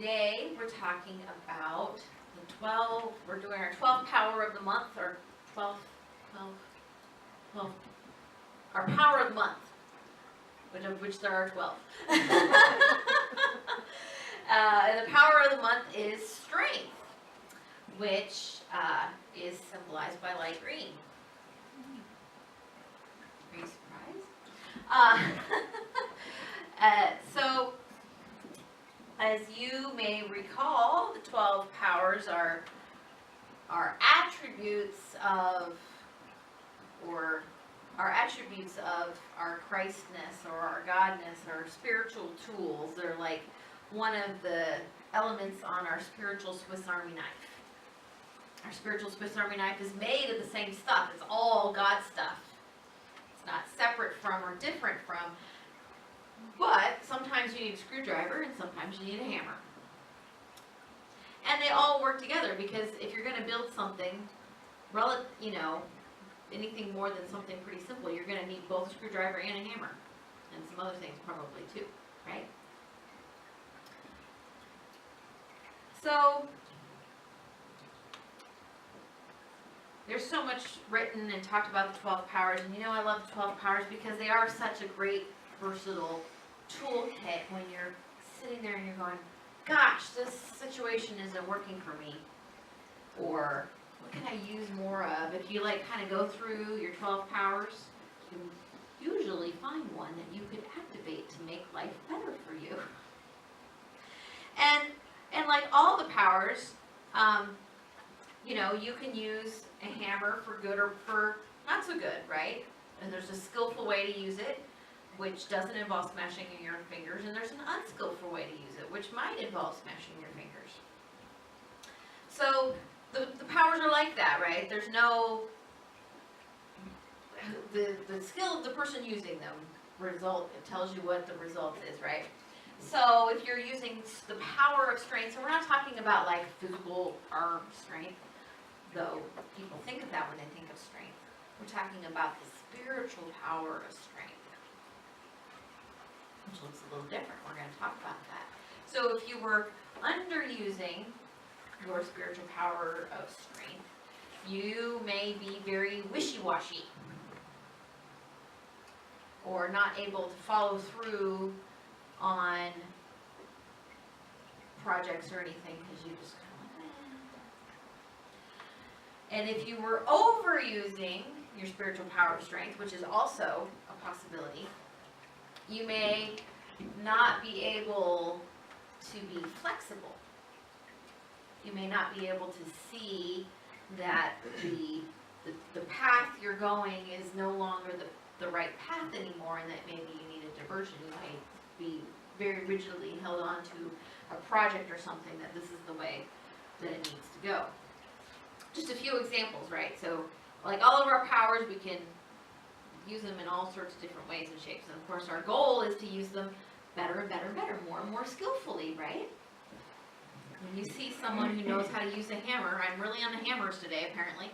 today we're talking about the 12, we're doing our 12th power of the month, or 12, our power of the month, of which there are 12. And the power of the month is strength, which is symbolized by light green. Are you surprised? So, as you may recall, the 12 powers are attributes of, or are attributes of our Christness or our Godness or spiritual tools. They're like one of the elements on our spiritual Swiss Army knife. Our spiritual Swiss Army knife is made of the same stuff. It's all God stuff. It's not separate from or different from. But sometimes you need a screwdriver and sometimes you need a hammer. And they all work together, because if you're going to build something, anything more than something pretty simple, you're going to need both a screwdriver and a hammer. And some other things probably too, right? So, there's so much written and talked about the 12 powers, and I love the 12 powers because they are such a great, versatile toolkit when you're sitting there and you're going, gosh, this situation isn't working for me, or what can I use more of? If you kind of go through your 12 powers, you usually find one that you could activate to make life better for you. And like all the powers, you can use a hammer for good or for not so good, right? And there's a skillful way to use it, which doesn't involve smashing your fingers, and there's an unskillful way to use it, which might involve smashing your fingers. So the powers are like that, right? There's no, the skill of the person using them it tells you what the result is, right? So if you're using the power of strength, so we're not talking about like physical arm strength, though people think of that when they think of strength. We're talking about the spiritual power of strength, which looks a little different. We're going to talk about that. So if you were underusing your spiritual power of strength, you may be very wishy-washy, or not able to follow through on projects or anything because you just kind of And if you were overusing your spiritual power of strength, which is also a possibility, you may not be able to be flexible. You may not be able to see that the path you're going is no longer the right path anymore, and that maybe you need a diversion. You might be very rigidly held on to a project or something, that this is the way that it needs to go. Just a few examples, right? So, like all of our powers, we can use them in all sorts of different ways and shapes. And of course, our goal is to use them better and better and better, more and more skillfully, right? When you see someone who knows how to use a hammer, I'm really on the hammers today, apparently,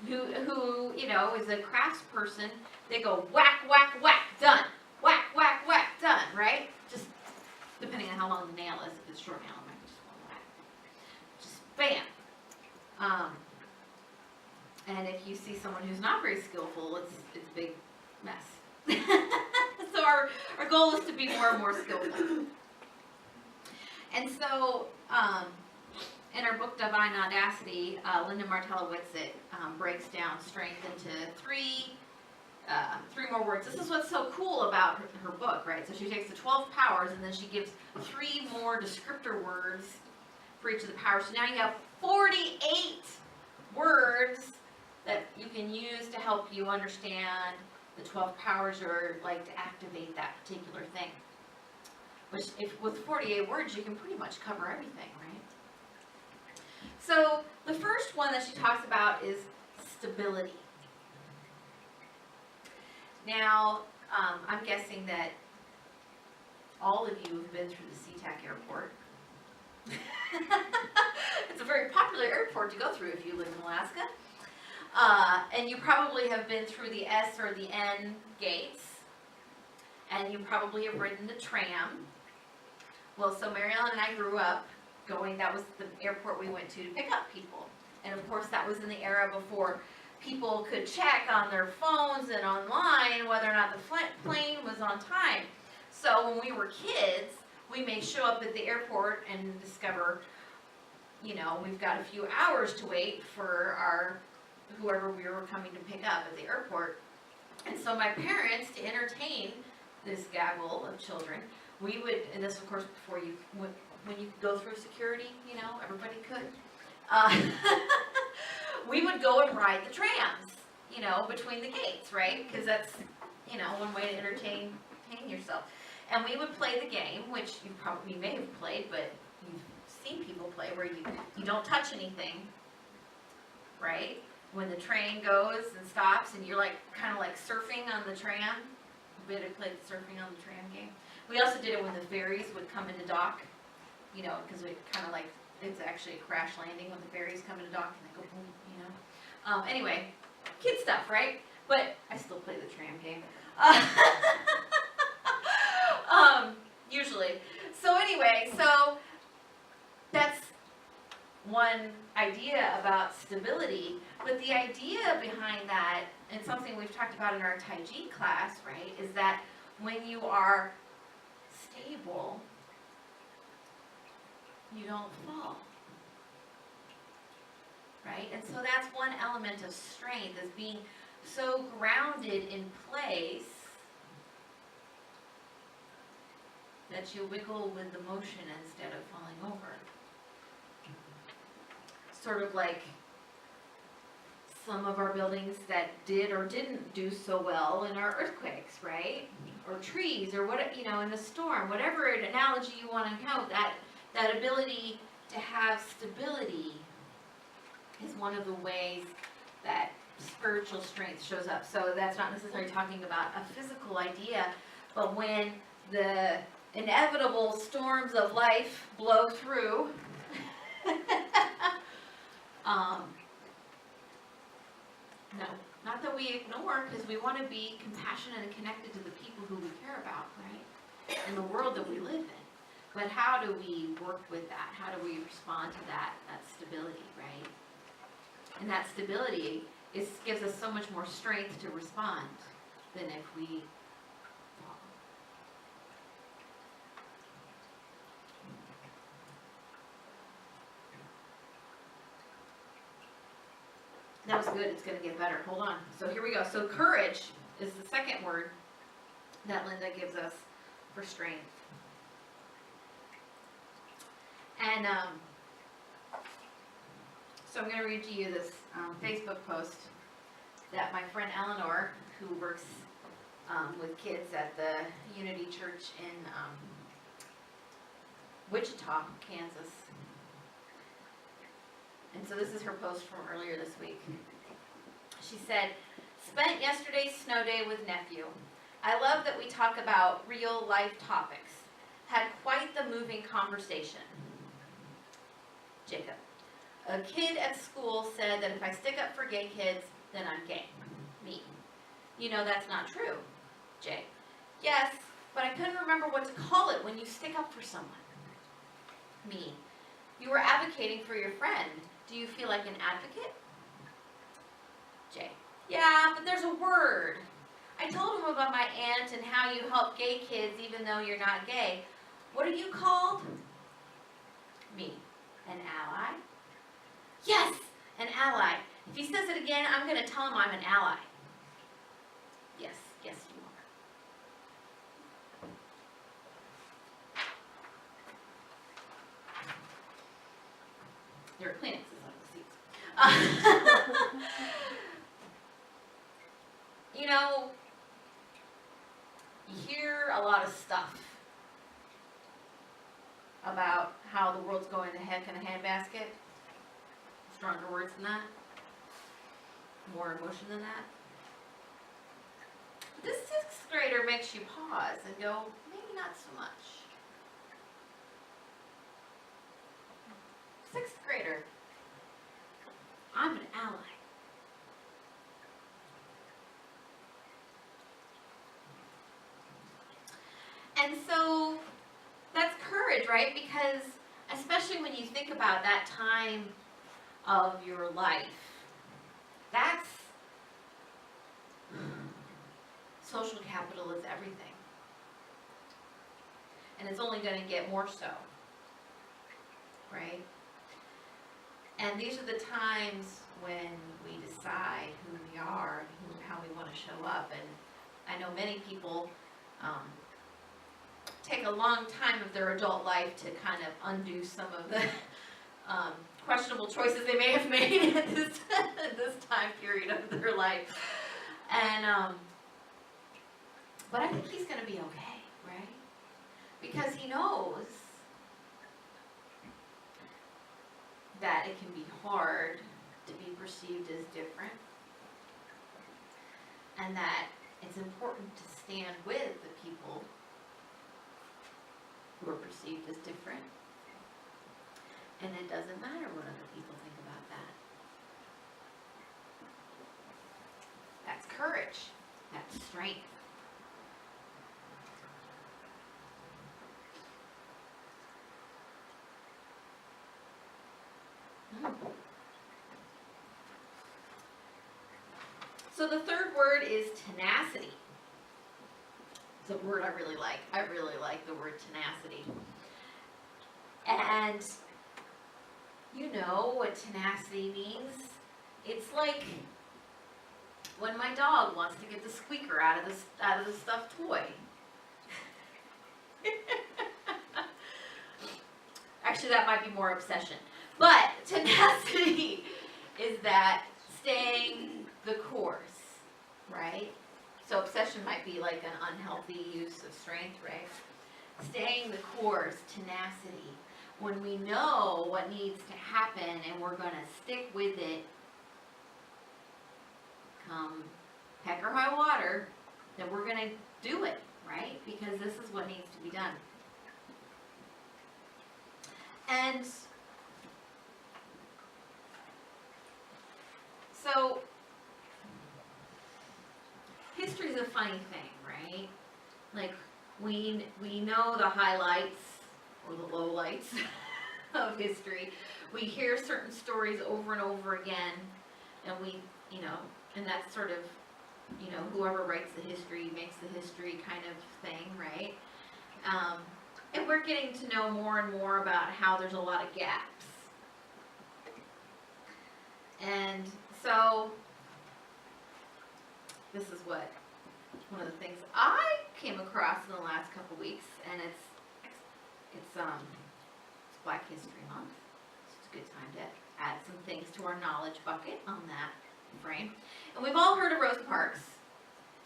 who is a crafts person, they go whack, whack, whack, done. Whack, whack, whack, done, right? Just depending on how long the nail is. If it's short nail, I might just one whack. Just bam. And if you see someone who's not very skillful, it's a big mess. So our goal is to be more and more skillful. And so, in our book, Divine Audacity, Linda Martella-Whitsitt breaks down strength into three more words. This is what's so cool about her book, right? So she takes the 12 powers and then she gives 3 more descriptor words for each of the powers. So now you have 48 words that you can use to help you understand the 12 powers, or like to activate that particular thing. Which, with 48 words, you can pretty much cover everything, right? So the first one that she talks about is stability. Now, I'm guessing that all of you have been through the SeaTac airport. It's a very popular airport to go through if you live in Alaska. And you probably have been through the S or the N gates. And you probably have ridden the tram, Well, so Mary Ellen and I grew up going, that was the airport we went to pick up people. And of course, that was in the era before people could check on their phones and online whether or not the plane was on time. So when we were kids, we may show up at the airport and discover, you know, we've got a few hours to wait for our, whoever we were coming to pick up at the airport. And so my parents, to entertain this gaggle of children, we would, and this of course before you, when you go through security, you know, everybody could, we would go and ride the trams, you know, between the gates, right? Because that's, you know, one way to entertain yourself. And we would play the game, which you probably may have played, but you've seen people play, where you don't touch anything, right? When the train goes and stops and you're like kind of like surfing on the tram. We had to play the surfing on the tram game. We also did it when the ferries would come into dock, you know, because we kind of like, it's actually a crash landing when the ferries come into dock and they go boom, you know. Anyway, kid stuff, right? But I still play the tram game. Usually. So anyway, so that's one idea about stability, but the idea behind that, and something we've talked about in our Tai Chi class, right, is that when you are stable, you don't fall, right? And so that's one element of strength, is being so grounded in place that you wiggle with the motion instead of falling over. Sort of like some of our buildings that did or didn't do so well in our earthquakes, right? Or trees, or what, you know, in a storm, whatever analogy you want to count, that ability to have stability is one of the ways that spiritual strength shows up. So that's not necessarily talking about a physical idea, but when the inevitable storms of life blow through, no, not that we ignore, because we want to be compassionate and connected to the people who we care about, right? In the world that we live in. But how do we work with that? How do we respond to that stability, right? And that stability gives us so much more strength to respond than if we fall. That was good. It's going to get better. Hold on. So here we go. So courage is the second word that Linda gives us for strength. And so I'm going to read to you this Facebook post that my friend Eleanor, who works with kids at the Unity Church in Wichita, Kansas. And so this is her post from earlier this week. She said, "Spent yesterday's snow day with nephew. I love that we talk about real life topics. Had quite the moving conversation." Jacob: "A kid at school said that if I stick up for gay kids, then I'm gay." Me: "You know that's not true." Jay: "Yes, but I couldn't remember what to call it when you stick up for someone." Me: "You were advocating for your friend. Do you feel like an advocate?" Jay: "Yeah, but there's a word. I told him about my aunt and how you help gay kids even though you're not gay. What are you called?" Me: "An ally." "Yes, an ally. If he says it again, I'm going to tell him I'm an ally." Yes, yes you are. There are Kleenexes on the seats. You know, you hear a lot of stuff about how the world's going to heck in a handbasket. Stronger words than that. More emotion than that. This sixth grader makes you pause and go, maybe not so much. Sixth grader, I'm an ally. And so That's courage, right? Because especially when you think about that time of your life, that's social capital is everything. And it's only going to get more so, right? And these are the times when we decide who we are and how we want to show up. And I know many people take a long time of their adult life to kind of undo some of the questionable choices they may have made at this time period of their life. And but I think he's going to be okay, right? Because he knows that it can be hard to be perceived as different, and that it's important to stand with the people who are perceived as different, and it doesn't matter what other people think about that. That's courage. That's strength. So the third word is tenacity. It's a word I really like. I really like the word tenacity. And you know what tenacity means. It's like when my dog wants to get the squeaker out of the stuffed toy. Actually, that might be more obsession. But tenacity is that staying the course, right? So obsession might be like an unhealthy use of strength, right? Staying the course, tenacity. When we know what needs to happen and we're going to stick with it, come heck or high water, then we're going to do it, right? Because this is what needs to be done. And so, history is a funny thing, right? Like, we know the highlights or the lowlights of history. We hear certain stories over and over again, and and that's sort of, whoever writes the history makes the history kind of thing, right? And we're getting to know more and more about how there's a lot of gaps. And so, this is one of the things I came across in the last couple weeks, and it's Black History Month. It's a good time to add some things to our knowledge bucket on that frame. And we've all heard of Rosa Parks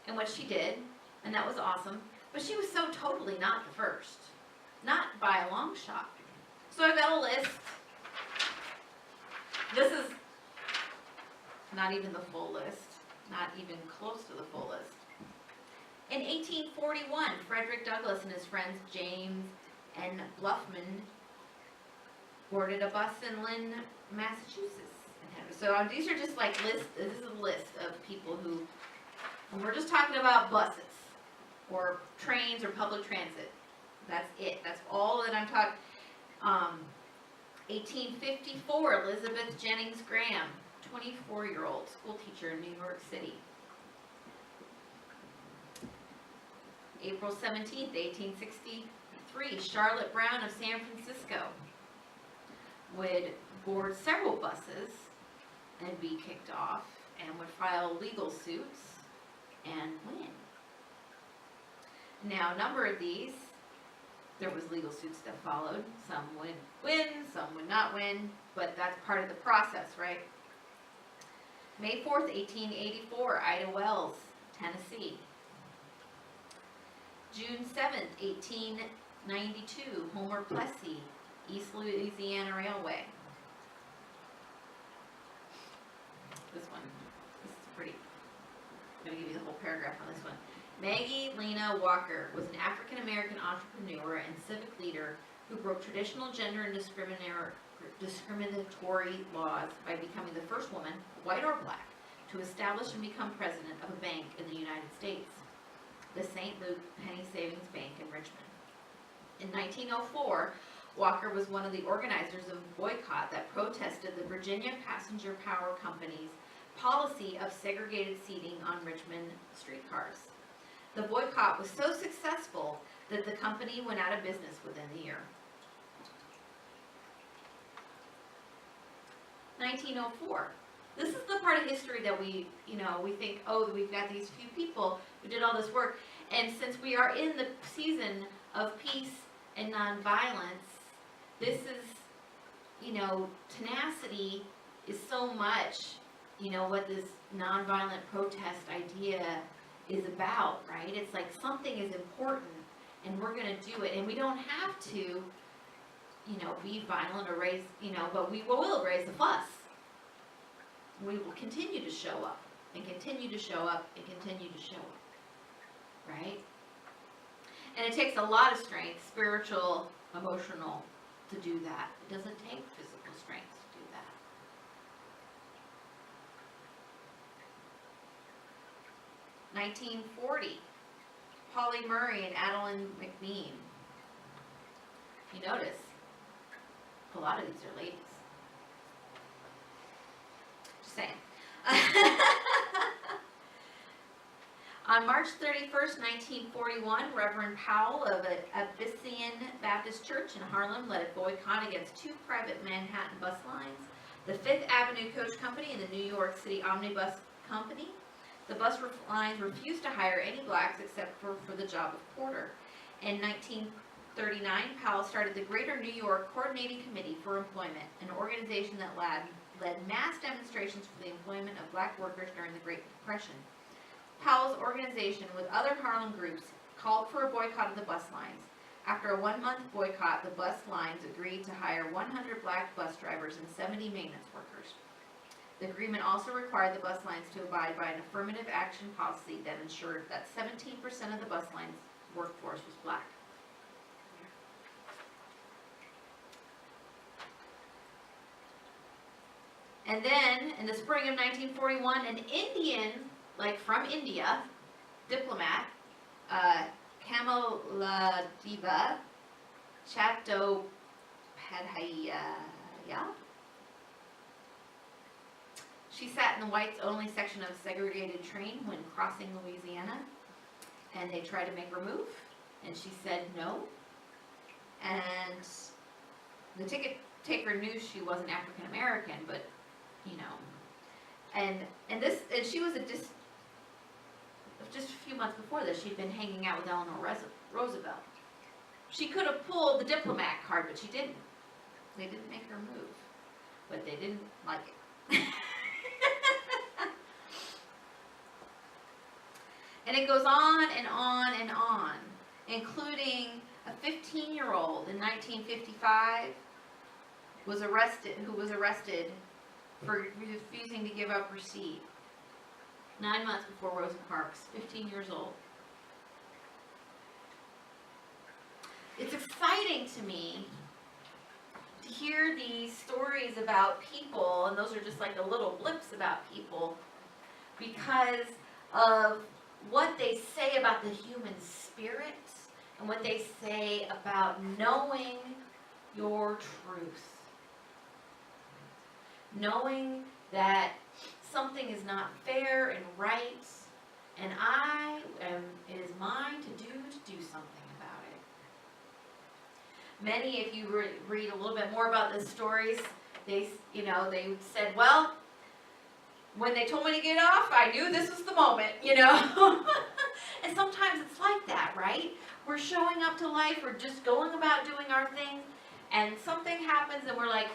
and what she did, and that was awesome. But she was so totally not the first, not by a long shot. So I've got a list. This is not even the full list, not even close to the full list. In 1841, Frederick Douglass and his friends James and Bluffman boarded a bus in Lynn, Massachusetts. So these are just like lists. This is a list of people who, and we're just talking about buses or trains or public transit. That's it. That's all that I'm talking. 1854, Elizabeth Jennings Graham, 24-year-old school teacher in New York City. April 17th, 1863, Charlotte Brown of San Francisco would board several buses and be kicked off and would file legal suits and win. Now, a number of these, there was legal suits that followed. Some would win, some would not win, but that's part of the process, right? May 4th, 1884, Ida Wells, Tennessee. June 7th, 1892, Homer Plessy, East Louisiana Railway. This one, this is pretty, I'm going to give you the whole paragraph on this one. Maggie Lena Walker was an African-American entrepreneur and civic leader who broke traditional gender and discriminatory laws by becoming the first woman, white or black, to establish and become president of a bank in the United States, the St. Luke Penny Savings Bank in Richmond. In 1904, Walker was one of the organizers of a boycott that protested the Virginia Passenger Power Company's policy of segregated seating on Richmond streetcars. The boycott was so successful that the company went out of business within the year. 1904. This is the part of history that we think, oh, we've got these few people who did all this work. And since we are in the season of peace and nonviolence, this is, tenacity is so much, what this nonviolent protest idea is about, right? It's like something is important and we're going to do it. And we don't have to, be violent or raise, but we will raise the fuss. We will continue to show up and continue to show up and continue to show up, right? And it takes a lot of strength, spiritual, emotional, to do that. It doesn't take physical strength to do that. (1940), Polly Murray and Adeline McBean. You notice, a lot of these are ladies. Just saying. On March 31st, 1941, Reverend Powell of Abyssinian Baptist Church in Harlem led a boycott against two private Manhattan bus lines, the Fifth Avenue Coach Company and the New York City Omnibus Company. The bus lines refused to hire any blacks except for the job of porter. In 1939, Powell started the Greater New York Coordinating Committee for Employment, an organization that led mass demonstrations for the employment of black workers during the Great Depression. Powell's organization, with other Harlem groups, called for a boycott of the bus lines. After a one-month boycott, the bus lines agreed to hire 100 black bus drivers and 70 maintenance workers. The agreement also required the bus lines to abide by an affirmative action policy that ensured that 17% of the bus lines' workforce was black. And then, in the spring of 1941, an Indian, from India, diplomat, Kamaladeva Chattopadhyaya, she sat in the whites-only section of a segregated train when crossing Louisiana, and they tried to make her move, and she said no. And the ticket taker knew she wasn't African American, but and she was just a few months before this, she'd been hanging out with Eleanor Roosevelt. She could have pulled the diplomat card, but she didn't. They didn't make her move, but they didn't like it. And it goes on and on and on, including a 15-year-old in 1955 who was arrested for refusing to give up her seat 9 months before Rosa Parks, 15 years old. It's exciting to me to hear these stories about people, and those are just like the little blips about people, because of what they say about the human spirit and what they say about knowing your truth. Knowing that something is not fair and right, and it is mine to do something about it. Many, if you read a little bit more about the stories, they said, well, when they told me to get off, I knew this was the moment, And sometimes it's like that, right? We're showing up to life, we're just going about doing our thing, and something happens and we're like,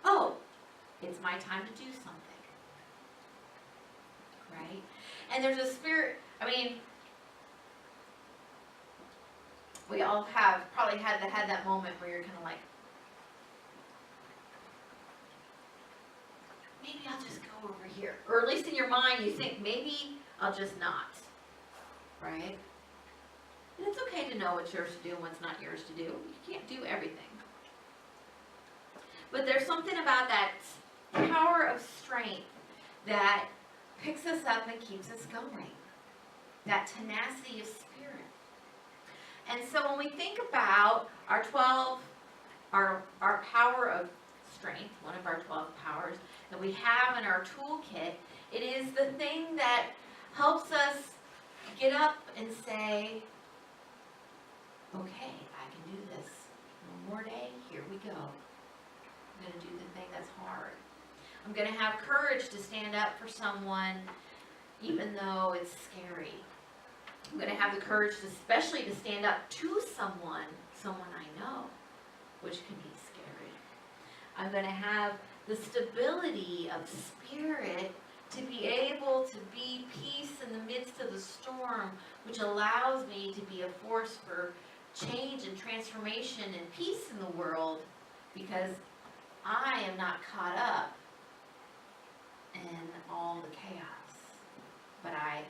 oh, it's my time to do something, right? And there's a spirit, we all have probably had that moment where you're kind of like, maybe I'll just go over here. Or at least in your mind you think, maybe I'll just not, right? And it's okay to know what's yours to do and what's not yours to do. You can't do everything. But there's something about that power of strength that picks us up and keeps us going. That tenacity of spirit. And so when we think about our 12, our power of strength, one of our 12 powers that we have in our toolkit, it is the thing that helps us get up and say, okay, I can do this. One more day, here we go. I'm going to do the thing that's hard. I'm going to have courage to stand up for someone even though it's scary. I'm going to have the courage, especially to stand up to someone I know, which can be scary. I'm going to have the stability of spirit to be able to be peace in the midst of the storm, which allows me to be a force for change and transformation and peace in the world, because I am not caught up in all the chaos, but I'm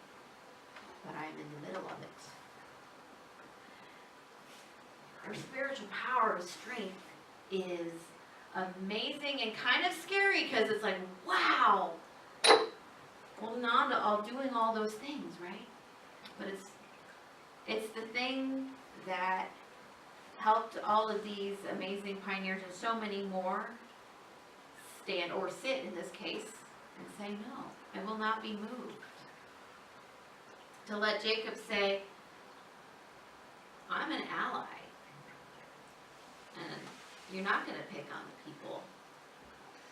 in the middle of it. Our spiritual power of strength is amazing and kind of scary, because it's like, wow, holding on to doing all those things, right? But it's the thing that helped all of these amazing pioneers and so many more stand, or sit in this case, and say, no, I will not be moved. To let Jacob say, I'm an ally, and you're not going to pick on the people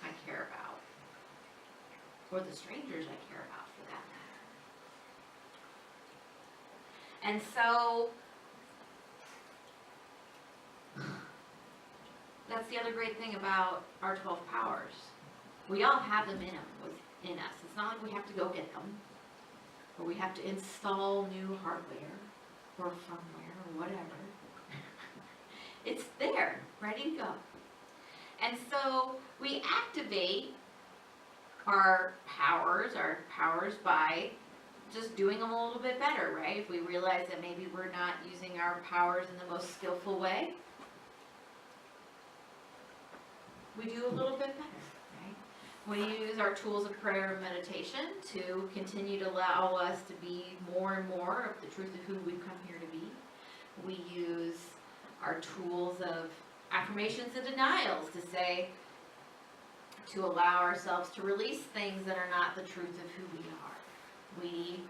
I care about, or the strangers I care about, for that matter. And so that's the other great thing about our 12 powers. We all have them within us. It's not like we have to go get them, or we have to install new hardware or firmware or whatever. It's there, ready to go. And so we activate our powers by just doing them a little bit better, right? If we realize that maybe we're not using our powers in the most skillful way, we do a little bit better, right? We use our tools of prayer and meditation to continue to allow us to be more and more of the truth of who we've come here to be. We use our tools of affirmations and denials to allow ourselves to release things that are not the truth of who we are. We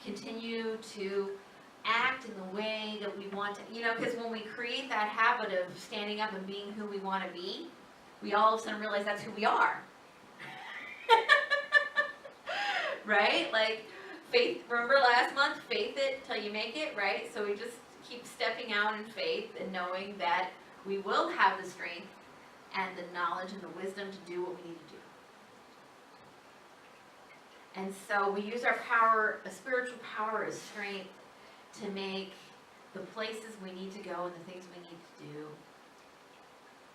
continue to act in the way that we want to, because when we create that habit of standing up and being who we want to be, we all of a sudden realize that's who we are. Right? Like, faith, remember last month, faith it till you make it, right? So we just keep stepping out in faith and knowing that we will have the strength and the knowledge and the wisdom to do what we need to do. And so we use our power, a spiritual power of strength, to make the places we need to go and the things we need to do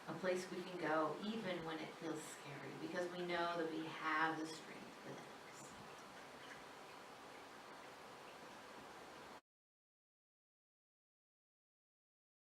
a place we can go even when it feels scary, because we know that we have the strength